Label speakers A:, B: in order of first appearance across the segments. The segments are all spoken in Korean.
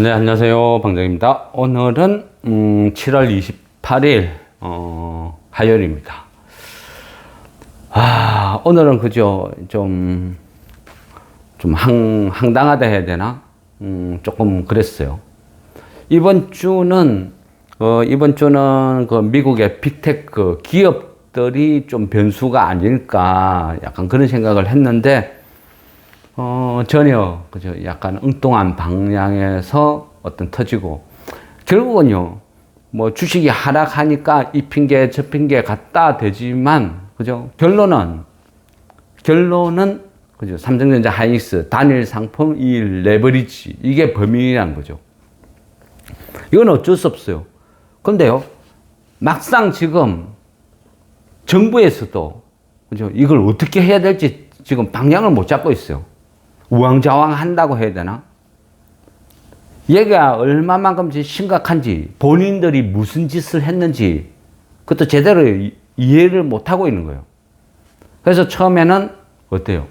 A: 네, 안녕하세요. 방정입니다. 오늘은 7월 28일 화요일입니다. 오늘은 그죠 좀 황당하다 해야 되나? 조금 그랬어요. 이번 주는 그 미국의 빅테크 기업들이 좀 변수가 아닐까 약간 그런 생각을 했는데 전혀 그죠 약간 엉뚱한 방향에서 터지고 결국은요 뭐 주식이 하락하니까 이 핑계 저 핑계 갖다 대지만 그죠 결론은 그죠 삼성전자 하이닉스 단일 상품 이 레버리지 이게 범인이라는 거죠. 이건 어쩔 수 없어요. 근데요 막상 지금 정부에서도 그죠 이걸 어떻게 해야 될지 지금 방향을 못 잡고 있어요. 우왕좌왕 한다고 해야 되나? 얘가 얼마만큼 심각한지 본인들이 무슨 짓을 했는지 그것도 제대로 이해를 못하고 있는 거예요. 그래서 처음에는 어때요?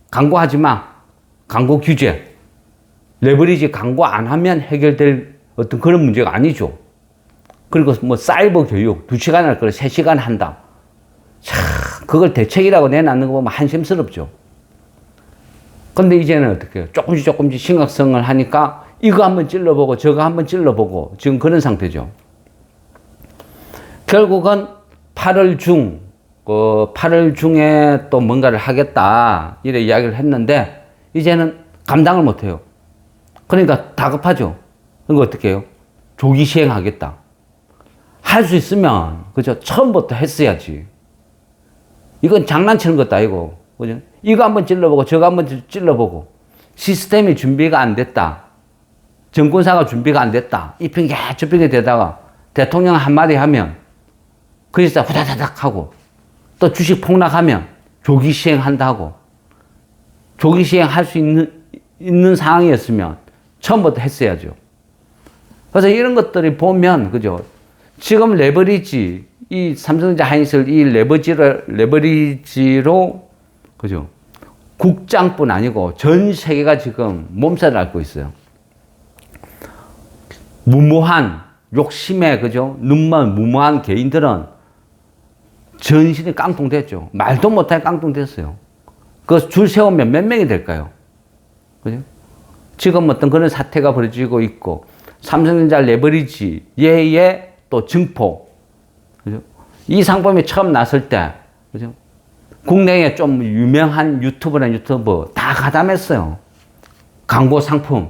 A: 광고하지 마. 광고 규제. 레버리지 광고 안 하면 해결될 어떤 그런 문제가 아니죠. 그리고 뭐 사이버 교육 2시간 할 걸 3시간 한다. 참 그걸 대책이라고 내놨는 거 보면 한심스럽죠. 근데 이제는 어떻게 해요? 조금씩 심각성을 하니까 이거 한번 찔러보고 저거 한번 찔러보고 지금 그런 상태죠. 결국은 8월 중에 또 뭔가를 하겠다 이래 이야기를 했는데 이제는 감당을 못해요. 그러니까 다급하죠. 그러니까 어떻게 해요? 조기 시행하겠다. 할 수 있으면 그죠 처음부터 했어야지. 이건 장난치는 것도 아니고 그죠? 이거 한번 찔러보고 저거 한번 찔러보고 시스템이 준비가 안 됐다. 정권사가 준비가 안 됐다. 이 핑계 저 핑계 대다가 대통령 한마디 하면 그래서 후다다닥 하고 또 주식 폭락하면 조기 시행한다 하고 조기 시행할 수 있는 상황이었으면 처음부터 했어야죠. 그래서 이런 것들이 보면 그죠? 지금 레버리지 이 삼성전자 하이닉스 이 레버리지로 그죠? 국장뿐 아니고 전 세계가 지금 몸살을 앓고 있어요. 무모한 욕심에 그죠? 눈먼 무모한 개인들은 전신이 깡통됐죠. 말도 못하게 깡통됐어요. 그 줄 세우면 몇 명이 될까요? 그죠? 지금 어떤 그런 사태가 벌어지고 있고 삼성전자 레버리지 얘의 또 증폭 그죠? 이 상품이 처음 났을 때 그죠? 국내에 좀 유명한 유튜버 다 가담했어요. 광고 상품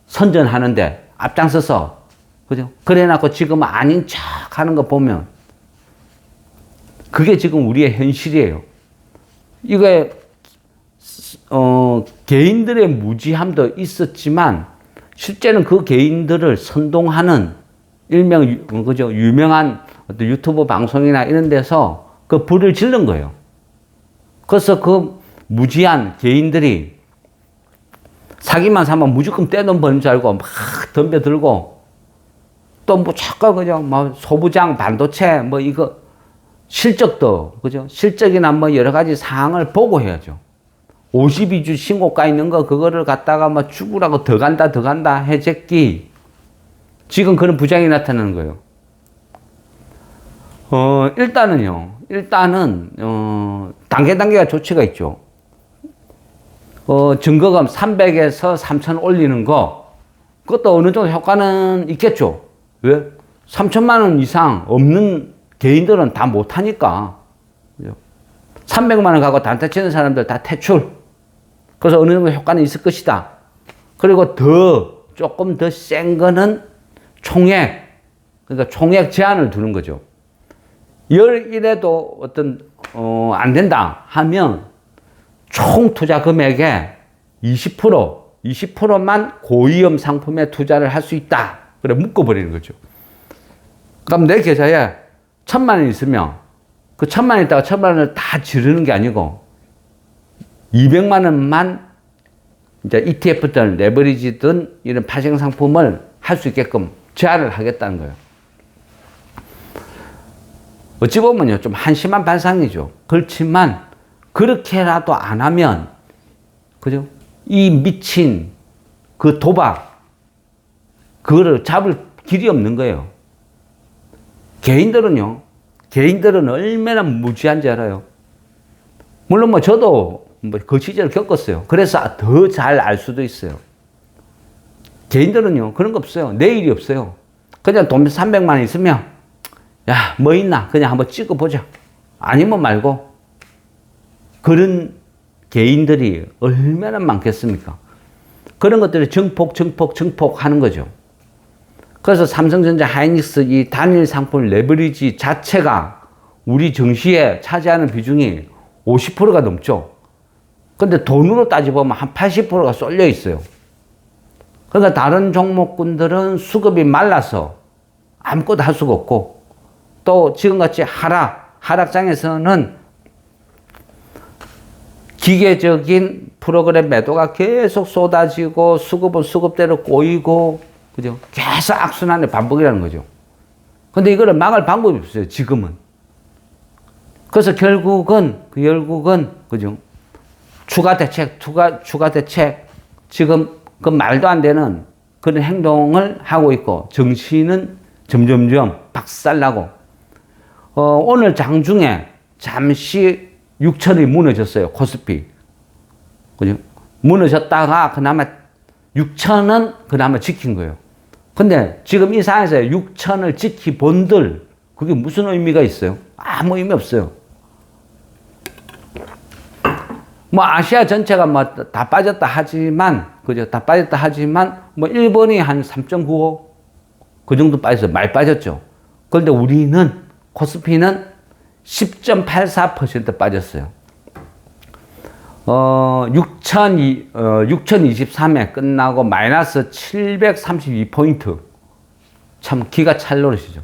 A: 선전하는데 앞장서서 그죠? 그래놓고 지금 아닌 척 하는 거 보면 그게 지금 우리의 현실이에요. 이게 개인들의 무지함도 있었지만 실제는 그 개인들을 선동하는 일명 그죠? 유명한 어떤 유튜브 방송이나 이런 데서 그 불을 지른 거예요. 그래서 그 무지한 개인들이 사기만 사면 무조건 떼돈 버는 줄 알고 막 덤벼들고 또 뭐 자꾸 그죠? 뭐 소부장 반도체 뭐 이거 실적도 그죠? 실적이나 뭐 여러 가지 사항을 보고 해야죠. 52주 신고가 있는 거 그거를 갖다가 막 죽으라고 더 간다 해제끼 지금 그런 부장이 나타나는 거예요. 일단은 단계가 조치가 있죠. 증거금 300에서 3,000 올리는 거, 그것도 어느 정도 효과는 있겠죠. 왜? 3천만 원 이상 없는 개인들은 다 못하니까. 300만 원 가고 단타 치는 사람들 다 퇴출. 그래서 어느 정도 효과는 있을 것이다. 그리고 조금 더 센 거는 그러니까 총액 제한을 두는 거죠. 열일에도 안 된다 하면 총 투자 금액의 20%만 고위험 상품에 투자를 할 수 있다. 그래, 묶어버리는 거죠. 그럼 내 계좌에 1,000만 원 있으면 그 1,000만 원 있다가 1,000만 원을 다 지르는 게 아니고 200만 원만 이제 ETF든 레버리지든 이런 파생 상품을 할 수 있게끔 제한을 하겠다는 거예요. 어찌 보면요, 좀 한심한 발상이죠. 그렇지만, 그렇게라도 안 하면, 그죠? 이 미친 그 도박, 그거를 잡을 길이 없는 거예요. 개인들은 얼마나 무지한지 알아요. 물론 뭐 저도 뭐 그 시절을 겪었어요. 그래서 더 잘 알 수도 있어요. 개인들은요, 그런 거 없어요. 내일이 없어요. 그냥 돈 300만 원 있으면, 야, 뭐 있나? 그냥 한번 찍어보자. 아니면 말고. 그런 개인들이 얼마나 많겠습니까? 그런 것들이 증폭 하는 거죠. 그래서 삼성전자, 하이닉스 이 단일 상품 레버리지 자체가 우리 증시에 차지하는 비중이 50%가 넘죠. 근데 돈으로 따져보면 한 80%가 쏠려 있어요. 그러니까 다른 종목군들은 수급이 말라서 아무것도 할 수가 없고, 또 지금같이 하락장에서는 기계적인 프로그램 매도가 계속 쏟아지고 수급은 수급대로 꼬이고, 그죠? 계속 악순환의 반복이라는 거죠. 근데 이거를 막을 방법이 없어요, 지금은. 그래서 결국은, 그죠? 추가 대책, 지금 그 말도 안 되는 그런 행동을 하고 있고, 정신은 점점점 박살나고, 오늘 장중에 잠시 6천이 무너졌어요, 코스피. 그죠? 무너졌다가 그나마 6천은 그나마 지킨 거예요. 근데 지금 이 상황에서 6천을 지키본들, 그게 무슨 의미가 있어요? 아무 의미 없어요. 뭐 아시아 전체가 뭐 다 빠졌다 하지만, 그죠? 다 빠졌다 하지만, 뭐 일본이 한 3.95, 그 정도 빠졌어요. 많이 빠졌죠. 그런데 우리는, 코스피는 10.84% 빠졌어요. 6023에 끝나고 마이너스 732포인트. 참 기가 찰 노릇이죠.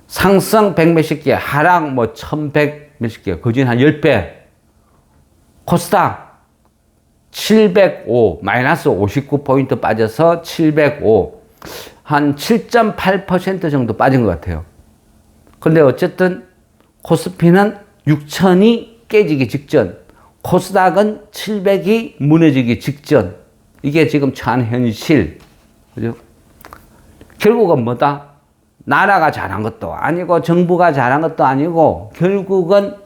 A: 상승 100 몇십 개, 하락 뭐 1100 몇십 개, 거진 한 10배. 코스닥 705, 마이너스 59포인트 빠져서 705. 한 7.8% 정도 빠진 것 같아요. 근데 어쨌든 코스피는 6천이 깨지기 직전, 코스닥은 700이 무너지기 직전. 이게 지금 처한 현실. 그죠? 결국은 뭐다? 나라가 잘한 것도 아니고 정부가 잘한 것도 아니고 결국은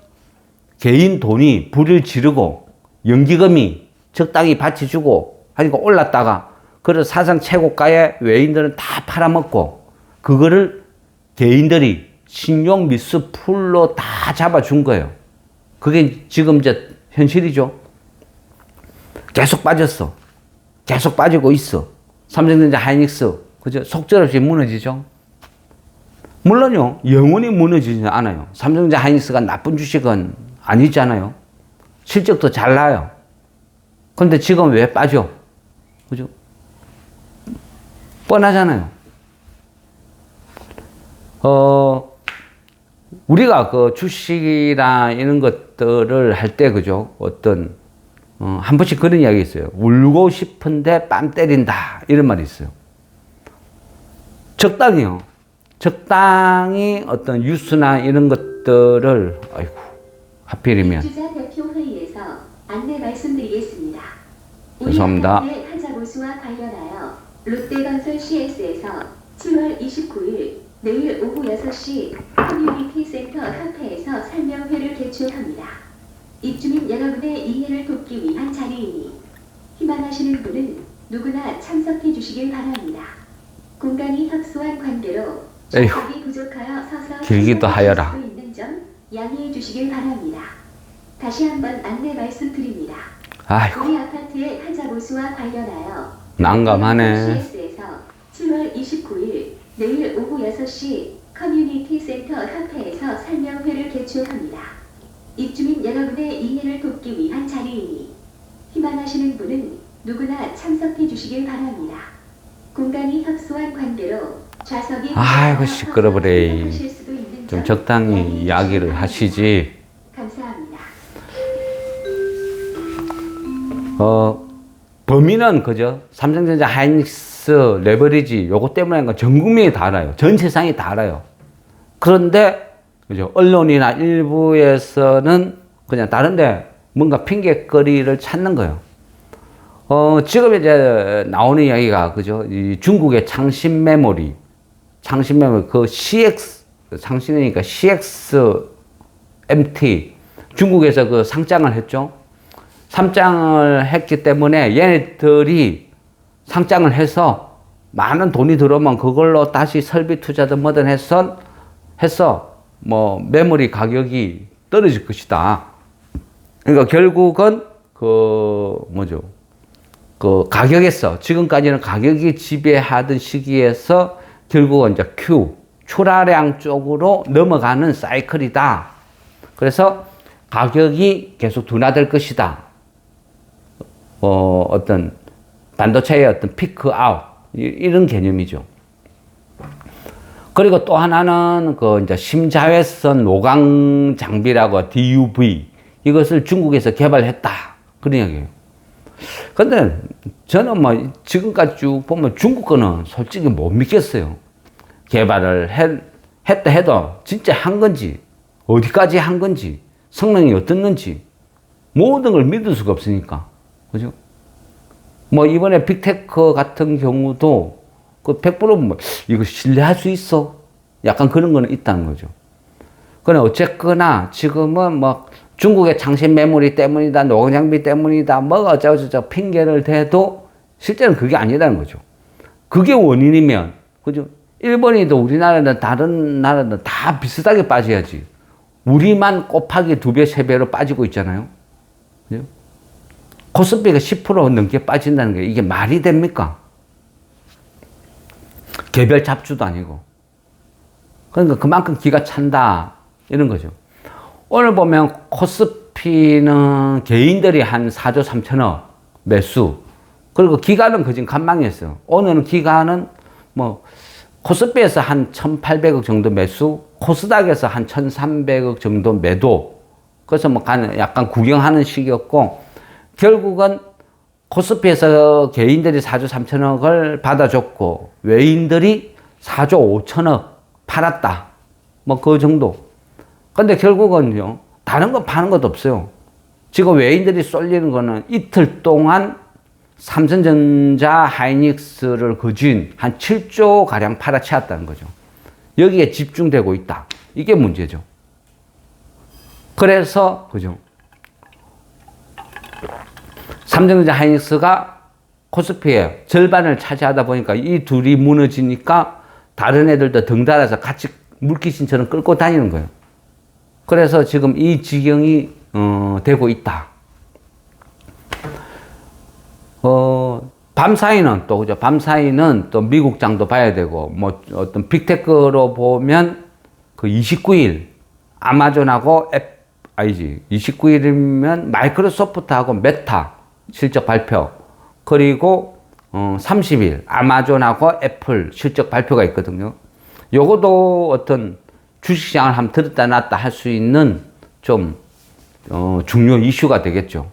A: 개인 돈이 불을 지르고 연기금이 적당히 받쳐주고 하니까 올랐다가 그래서 사상 최고가에 외인들은 다 팔아먹고 그거를 개인들이 신용 미수 풀로 다 잡아준 거예요. 그게 지금 이제 현실이죠. 계속 빠졌어. 계속 빠지고 있어. 삼성전자, 하이닉스, 그죠? 속절없이 무너지죠. 물론요, 영원히 무너지지는 않아요. 삼성전자, 하이닉스가 나쁜 주식은 아니잖아요. 실적도 잘 나요. 근데 지금 왜 빠져? 그죠? 뻔하잖아요. 우리가 그 주식이나 이런 것들을 할 때, 그죠? 한 번씩 그런 이야기 있어요. 울고 싶은데 뺨 때린다. 이런 말이 있어요. 적당히요. 적당히 어떤 뉴스나 이런 것들을, 아이고, 하필이면.
B: 주자 대표회의에서 안내 말씀드리겠습니다.
A: 죄송합니다.
B: 우리 한자보수와 관련하여 롯데건설 CS에서 7월 29일 내일 오후 6시 커뮤니티 센터 카페에서 설명회를 개최합니다. 입주민 여러분의 이해를 돕기 위한 자리이니 희망하시는 분은 누구나 참석해 주시길 바랍니다. 공간이 협소한 관계로 좌석이 부족하여 서서
A: 길기도 하여라.
B: 수 있는 점 양해해 주시길 바랍니다. 다시 한번 안내 말씀드립니다.
A: 아이고.
B: 우리 아파트의 한자보수와 관련하여
A: 난감하네.
B: CS에서 7월 29일 내일 오후 6시 커뮤니티 센터 카페에서 설명회를 개최합니다. 입주민 여러분의 이해를 돕기 위한 자리이니 희망하시는 분은 누구나 참석해 주시길 바랍니다. 공간이 협소한 관계로 좌석이
A: 아이고, 시끄러버려.
B: 하실 수도 있는
A: 좀
B: 점
A: 적당히
B: 양해해
A: 이야기를
B: 주시기
A: 하시지.
B: 감사합니다.
A: 범인은 그죠? 삼성전자, 하이닉스, 레버리지 요거 때문에 전 국민이 다 알아요. 전 세상이 다 알아요. 그런데 그죠? 언론이나 일부에서는 그냥 다른데 뭔가 핑계거리를 찾는 거예요. 지금 이제 나오는 이야기가, 그죠? 이 중국의 창신 메모리, 그 CX, 창신이니까 CXMT, 중국에서 그 상장을 했죠. 상장을 했기 때문에 얘네들이 상장을 해서 많은 돈이 들어오면 그걸로 다시 설비 투자든 뭐든 해서 뭐 메모리 가격이 떨어질 것이다. 그러니까 결국은 그 가격에서, 지금까지는 가격이 지배하던 시기에서 결국은 이제 출하량 쪽으로 넘어가는 사이클이다. 그래서 가격이 계속 둔화될 것이다. 어떤 반도체의 어떤 피크 아웃, 이런 개념이죠. 그리고 또 하나는 이제 심자외선 노광 장비라고 DUV, 이것을 중국에서 개발했다. 그런 이야기예요. 근데 저는 뭐 지금까지 쭉 보면 중국 거는 솔직히 못 믿겠어요. 개발을 했다 해도 진짜 한 건지, 어디까지 한 건지, 성능이 어떻는지, 모든 걸 믿을 수가 없으니까. 그죠? 뭐 이번에 빅테크 같은 경우도 그 100% 뭐 이거 신뢰할 수 있어? 약간 그런 거는 있다는 거죠. 그러나 어쨌거나 지금은 뭐 중국의 창신 메모리 때문이다, 노광장비 때문이다, 뭐 어쩌고저쩌고 핑계를 대도 실제는 그게 아니라는 거죠. 그게 원인이면, 그죠? 일본이든 우리나라든 다른 나라든 다 비슷하게 빠져야지. 우리만 곱하기 2배, 3배로 빠지고 있잖아요. 그죠? 코스피가 10% 넘게 빠진다는 게 이게 말이 됩니까? 개별 잡주도 아니고. 그러니까 그만큼 기가 찬다, 이런 거죠. 오늘 보면 코스피는 개인들이 한 4조 3천억 매수, 그리고 기간은 그진 간망이었어요. 오늘은 기간은 뭐 코스피에서 한 1,800억 정도 매수, 코스닥에서 한 1,300억 정도 매도. 그래서 뭐 약간 구경하는 시기였고, 결국은 코스피에서 개인들이 4조 3천억을 받아줬고, 외인들이 4조 5천억 팔았다. 뭐 그 정도. 근데 결국은요, 다른 거 파는 것도 없어요. 지금 외인들이 쏠리는 거는 이틀 동안 삼성전자 하이닉스를 거진 한 7조 가량 팔아치웠다는 거죠. 여기에 집중되고 있다. 이게 문제죠. 그래서, 그죠? 삼성전자 하이닉스가 코스피의 절반을 차지하다 보니까 이 둘이 무너지니까 다른 애들도 덩달아서 같이 물귀신처럼 끌고 다니는 거예요. 그래서 지금 이 지경이 되고 있다. 밤 사이는 또, 그죠? 밤 사이는 또 미국장도 봐야 되고, 뭐 어떤 빅테크로 보면 그 29일 아마존하고 29일이면 마이크로소프트하고 메타 실적 발표, 그리고 30일 아마존하고 애플 실적 발표가 있거든요. 요것도 어떤 주식시장을 한번 들었다 놨다 할 수 있는 좀 중요 이슈가 되겠죠.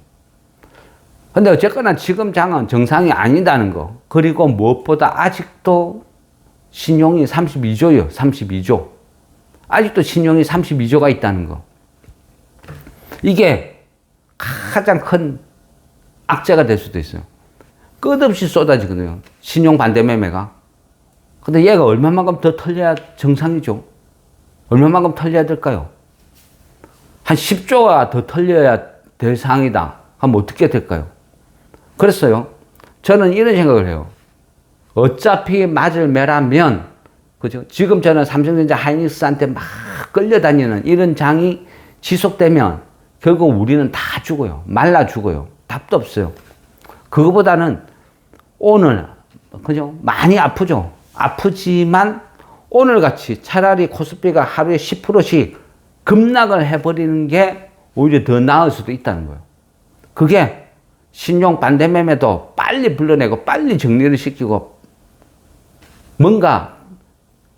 A: 근데 어쨌거나 지금 장은 정상이 아니다는 거, 그리고 무엇보다 아직도 신용이 32조요. 32조. 아직도 신용이 32조가 있다는 거. 이게 가장 큰 악재가 될 수도 있어요. 끝없이 쏟아지거든요. 신용 반대 매매가. 근데 얘가 얼마만큼 더 털려야 정상이죠? 얼마만큼 털려야 될까요? 한 10조가 더 털려야 될 상황이다 하면 어떻게 될까요? 그랬어요. 저는 이런 생각을 해요. 어차피 맞을 매라면, 그죠? 지금 저는 삼성전자 하이닉스한테 막 끌려다니는 이런 장이 지속되면 결국 우리는 다 죽어요. 말라 죽어요. 답도 없어요. 그거보다는 오늘, 그죠? 많이 아프죠? 아프지만 오늘같이 차라리 코스피가 하루에 10%씩 급락을 해버리는 게 오히려 더 나을 수도 있다는 거예요. 그게 신용 반대 매매도 빨리 불러내고 빨리 정리를 시키고 뭔가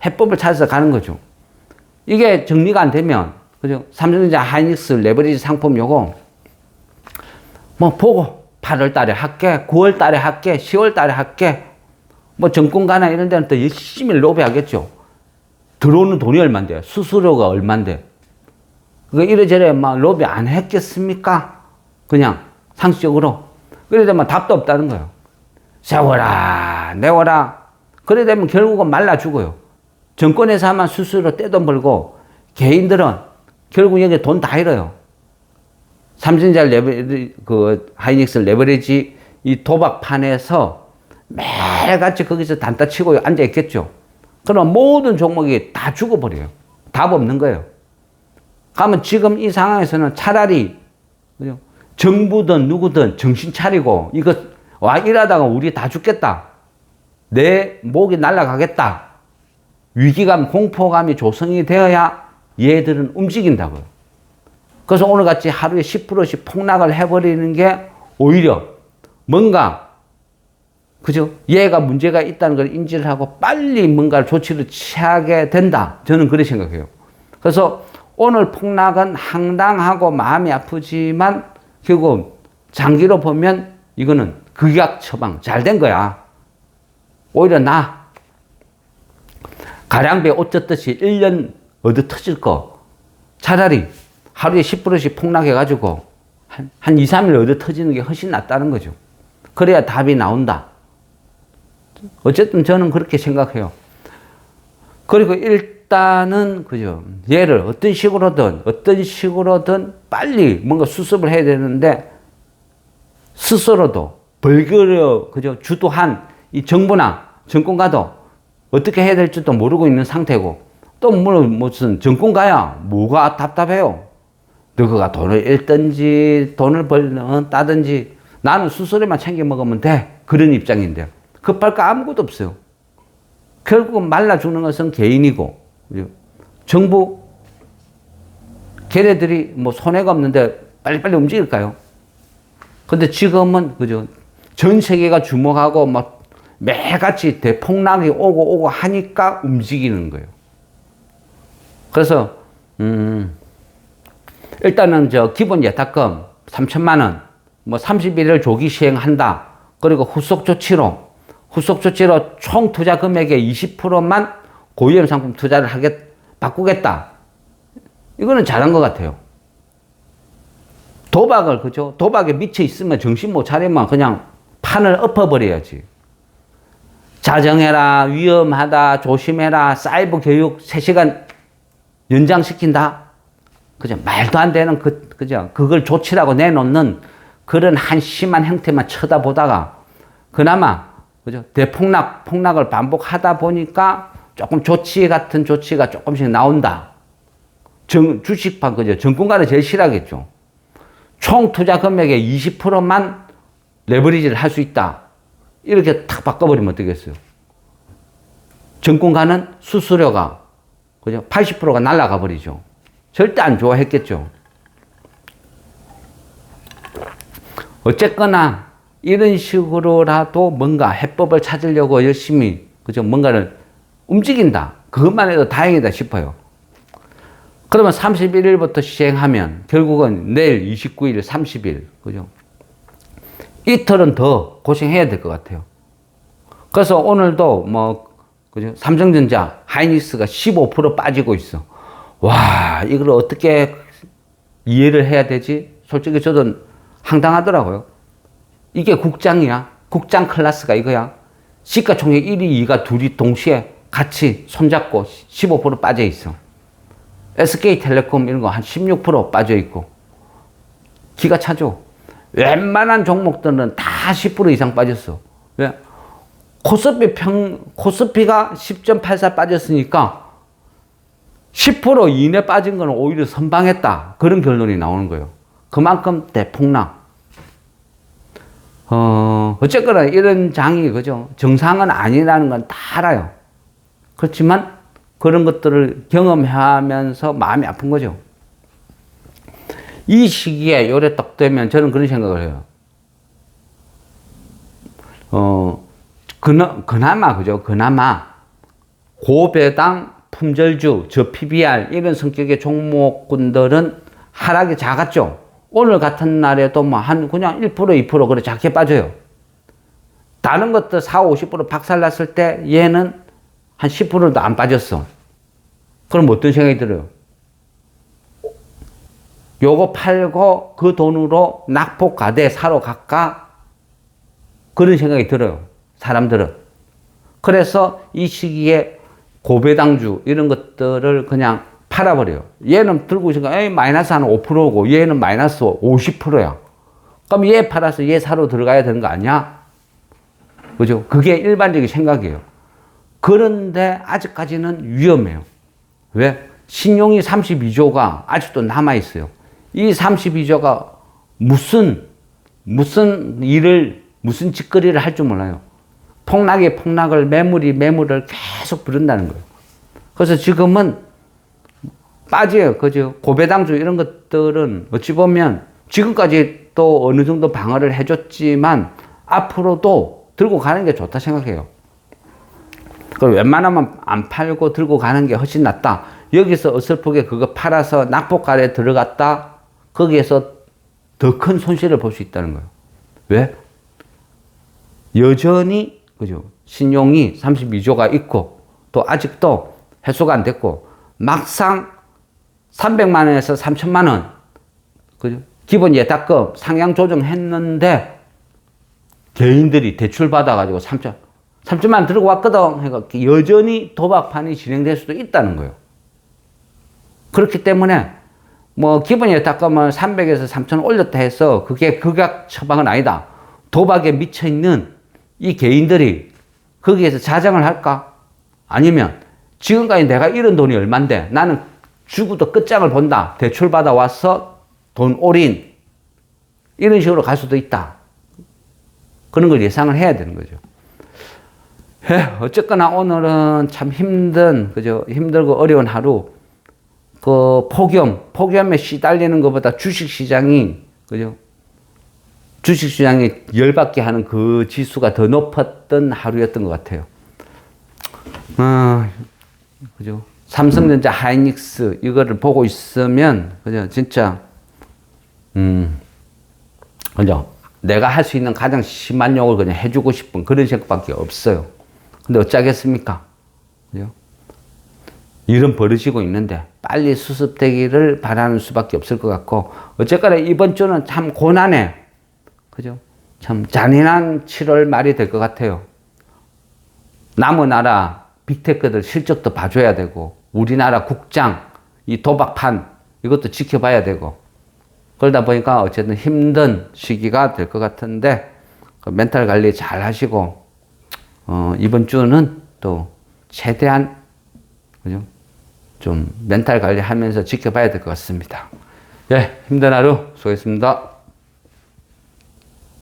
A: 해법을 찾아서 가는 거죠. 이게 정리가 안 되면, 그죠? 삼성전자 하이닉스 레버리지 상품 요거 뭐 보고 8월 달에 할게, 9월 달에 할게, 10월 달에 할게, 뭐 정권가나 이런 데는 또 열심히 로비하겠죠. 들어오는 돈이 얼만데, 수수료가 얼만데, 그거 이래저래 막 로비 안 했겠습니까? 그냥 상식적으로. 그래 되면 답도 없다는 거예요. 세워라, 내워라. 그래 되면 결국은 말라 죽어요. 정권에서만 수수료 떼돈 벌고 개인들은 결국 여기 돈 다 잃어요. 삼성전자 하이닉스 레버리지 이 도박판에서 매일같이 거기서 단타 치고 앉아 있겠죠. 그럼 모든 종목이 다 죽어버려요. 답 없는 거예요. 그러면 지금 이 상황에서는 차라리 정부든 누구든 정신 차리고 이거 와 이러다가 우리 다 죽겠다. 내 목이 날아가겠다. 위기감, 공포감이 조성이 되어야 얘들은 움직인다고요. 그래서 오늘같이 하루에 10%씩 폭락을 해버리는 게 오히려 뭔가 그죠? 얘가 문제가 있다는 걸 인지를 하고 빨리 뭔가 조치를 취하게 된다. 저는 그렇게 생각해요. 그래서 오늘 폭락은 황당하고 마음이 아프지만 결국 장기로 보면 이거는 극약 처방 잘 된 거야. 오히려 가량배 옷 젖듯이 1년 얻어 터질 거 차라리 하루에 10%씩 폭락해가지고 한 2, 3일 얻어 터지는 게 훨씬 낫다는 거죠. 그래야 답이 나온다. 어쨌든 저는 그렇게 생각해요. 그리고 일단은 그죠. 얘를 어떤 식으로든 빨리 뭔가 수습을 해야 되는데 스스로도 그죠. 주도한 이 정부나 정권가도 어떻게 해야 될지도 모르고 있는 상태고 또 무슨 정권가야 뭐가 답답해요. 너가 돈을 잃든지 돈을 따든지 나는 수수료만 챙겨 먹으면 돼. 그런 입장인데요. 급할 거 아무것도 없어요. 결국은 말라 죽는 것은 개인이고, 정부, 걔네들이 뭐 손해가 없는데 빨리빨리 움직일까요? 근데 지금은, 그죠. 전 세계가 주목하고 막 매같이 대폭락이 오고 하니까 움직이는 거예요. 그래서, 일단은 기본 예탁금 3천만원, 뭐 31일 조기 시행한다. 그리고 후속 조치로 총 투자 금액의 20%만 고위험 상품 투자를 바꾸겠다. 이거는 잘한 것 같아요. 그죠? 도박에 미쳐 있으면 정신 못 차리면 그냥 판을 엎어버려야지. 자정해라, 위험하다, 조심해라, 사이버 교육 3시간 연장시킨다. 그죠? 말도 안 되는 그죠? 그걸 조치라고 내놓는 그런 한심한 형태만 쳐다보다가 그나마 그죠? 폭락을 반복하다 보니까 조금 조치 같은 조치가 조금씩 나온다. 주식판, 그죠? 정권가는 제일 싫어하겠죠. 총 투자 금액의 20%만 레버리지를 할 수 있다. 이렇게 탁 바꿔버리면 어떻겠어요? 정권가는 수수료가, 그죠? 80%가 날아가 버리죠. 절대 안 좋아했겠죠. 어쨌거나, 이런 식으로라도 뭔가 해법을 찾으려고 열심히, 그죠? 뭔가를 움직인다. 그것만 해도 다행이다 싶어요. 그러면 31일부터 시행하면 결국은 내일 29일, 30일, 그죠? 이틀은 더 고생해야 될 것 같아요. 그래서 오늘도 그죠? 삼성전자, 하이닉스가 15% 빠지고 있어. 와, 이걸 어떻게 이해를 해야 되지? 솔직히 저도 황당하더라고요. 이게 국장이야. 국장 클래스가 이거야. 시가총액 1위, 2위가 둘이 동시에 같이 손잡고 15% 빠져 있어. SK텔레콤 이런 거 한 16% 빠져 있고. 기가 차죠. 웬만한 종목들은 다 10% 이상 빠졌어. 왜? 코스피가 10.84 빠졌으니까 10% 이내 빠진 거는 오히려 선방했다. 그런 결론이 나오는 거예요. 그만큼 대폭락. 어쨌거나 이런 장이, 그죠? 정상은 아니라는 건 다 알아요. 그렇지만 그런 것들을 경험하면서 마음이 아픈 거죠. 이 시기에 요래 딱 되면 저는 그런 생각을 해요. 그나마, 그죠? 그나마 고배당, 품절주, PBR 이런 성격의 종목군들은 하락이 작았죠. 오늘 같은 날에도 그냥 1%, 2% 그래 작게 빠져요. 다른 것들 40, 50% 박살났을 때 얘는 한 10%도 안 빠졌어. 그럼 어떤 생각이 들어요? 요거 팔고 그 돈으로 낙폭과대 사러 갈까? 그런 생각이 들어요. 사람들은. 그래서 이 시기에 고배당주 이런 것들을 그냥 팔아버려요. 얘는 들고 있으니까 에이, 마이너스 한 5%고 얘는 마이너스 50%야. 그럼 얘 팔아서 얘 사러 들어가야 되는 거 아니야? 그죠? 그게 일반적인 생각이에요. 그런데 아직까지는 위험해요. 왜? 신용이 32조가 아직도 남아있어요. 이 32조가 무슨 일을, 무슨 짓거리를 할 줄 몰라요. 폭락에 폭락을, 매물을 계속 부른다는 거예요. 그래서 지금은 빠져요. 그죠? 고배당주 이런 것들은 어찌 보면 지금까지 또 어느 정도 방어를 해줬지만 앞으로도 들고 가는 게 좋다 생각해요. 그럼 웬만하면 안 팔고 들고 가는 게 훨씬 낫다. 여기서 어설프게 그거 팔아서 낙폭갈에 들어갔다. 거기에서 더 큰 손실을 볼 수 있다는 거예요. 왜? 여전히 그죠? 신용이 32조가 있고 또 아직도 해소가 안 됐고 막상 300만 원에서 3천만 원 그죠? 기본 예탁금 상향 조정했는데 개인들이 대출 받아가지고 3천만 원 들고 왔거든 해서 여전히 도박판이 진행될 수도 있다는 거예요. 그렇기 때문에 뭐 기본 예탁금을 300에서 3천 올렸다 해서 그게 극약 처방은 아니다. 도박에 미쳐있는 이 개인들이 거기에서 자정을 할까? 아니면 지금까지 내가 잃은 돈이 얼만데 나는 죽어도 끝장을 본다. 대출 받아 와서 돈 올인 이런 식으로 갈 수도 있다. 그런 걸 예상을 해야 되는 거죠. 어쨌거나 오늘은 참 그죠? 힘들고 어려운 하루. 그 폭염에 시달리는 것보다 주식시장이, 그죠? 주식시장이 열받게 하는 그 지수가 더 높았던 하루였던 것 같아요. 그죠? 삼성전자, 하이닉스, 이거를 보고 있으면, 그죠? 진짜, 그죠? 내가 할 수 있는 가장 심한 욕을 그냥 해주고 싶은 그런 생각밖에 없어요. 근데 어쩌겠습니까? 그죠? 일은 벌어지고 있는데 빨리 수습되기를 바라는 수밖에 없을 것 같고 어쨌거나 이번 주는 참 고난해 그죠? 참 잔인한 7월 말이 될 것 같아요. 남의 나라 빅테크들 실적도 봐줘야 되고 우리나라 국장 이 도박판 이것도 지켜봐야 되고 그러다 보니까 어쨌든 힘든 시기가 될 것 같은데 멘탈 관리 잘 하시고 이번 주는 또 최대한 그죠? 좀 멘탈 관리하면서 지켜봐야 될 것 같습니다. 예, 힘든 하루 수고했습니다.